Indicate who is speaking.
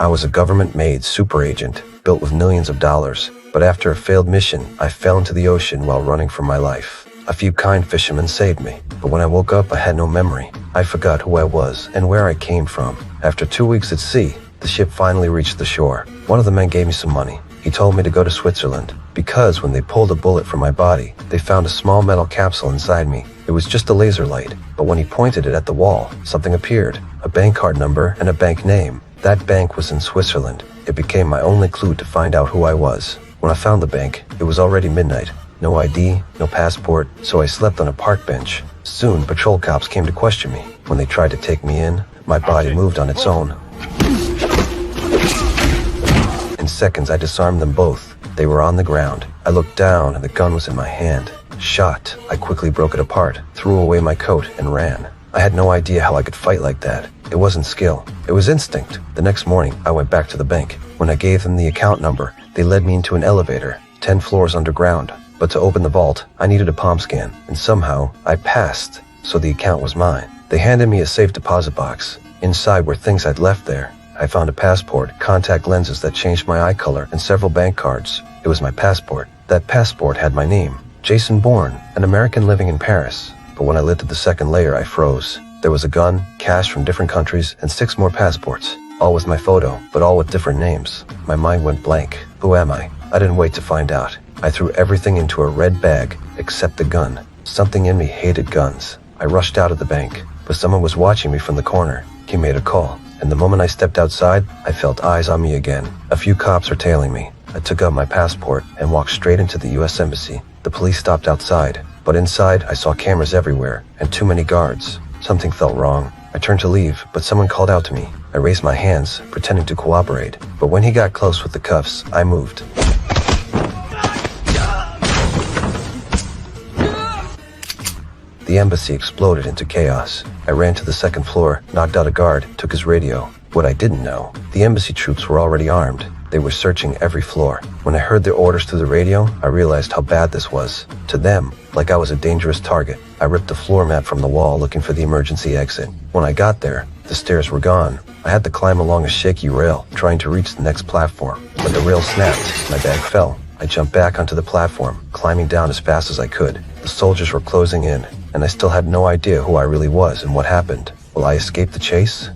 Speaker 1: I was a government-made super agent, built with millions of dollars, but after a failed mission, I fell into the ocean while running for my life. A few kind fishermen saved me, but when I woke up, I had no memory. I forgot who I was and where I came from. After 2 weeks at sea, the ship finally reached the shore. One of the men gave me some money. He told me to go to Switzerland, because when they pulled a bullet from my body, they found a small metal capsule inside me. It was just a laser light, but when he pointed it at the wall, something appeared. A bank card number and a bank name. That bank was in Switzerland. It became my only clue to find out who I was. When I found the bank, it was already midnight. No ID, no passport, so I slept on a park bench. Soon, patrol cops came to question me. When they tried to take me in, my body moved on its own. In seconds, I disarmed them both. They were on the ground. I looked down and the gun was in my hand. Shocked, I quickly broke it apart, threw away my coat, and ran. I had no idea how I could fight like that. It wasn't skill. It was instinct. The next morning, I went back to the bank. When I gave them the account number, they led me into an elevator, 10 floors underground. But to open the vault, I needed a palm scan, and somehow, I passed, so the account was mine. They handed me a safe deposit box. Inside were things I'd left there. I found a passport, contact lenses that changed my eye color, and several bank cards. It was my passport. That passport had my name, Jason Bourne, an American living in Paris. But when I lifted the second layer, I froze. There was a gun, cash from different countries, and 6 more passports. All with my photo, but all with different names. My mind went blank. Who am I? I didn't wait to find out. I threw everything into a red bag, except the gun. Something in me hated guns. I rushed out of the bank, but someone was watching me from the corner. He made a call, and the moment I stepped outside, I felt eyes on me again. A few cops were tailing me. I took out my passport and walked straight into the US Embassy. The police stopped outside, but inside I saw cameras everywhere and too many guards. Something felt wrong. I turned to leave, but someone called out to me. I raised my hands, pretending to cooperate, but when he got close with the cuffs, I moved. The embassy exploded into chaos. I ran to the second floor, knocked out a guard, took his radio. What I didn't know, the embassy troops were already armed. They were searching every floor. When I heard their orders through the radio, I realized how bad this was. To them, like I was a dangerous target. I ripped the floor mat from the wall looking for the emergency exit. When I got there, the stairs were gone. I had to climb along a shaky rail, trying to reach the next platform. But the rail snapped, my bag fell. I jumped back onto the platform, climbing down as fast as I could. The soldiers were closing in, and I still had no idea who I really was and what happened. Will I escape the chase?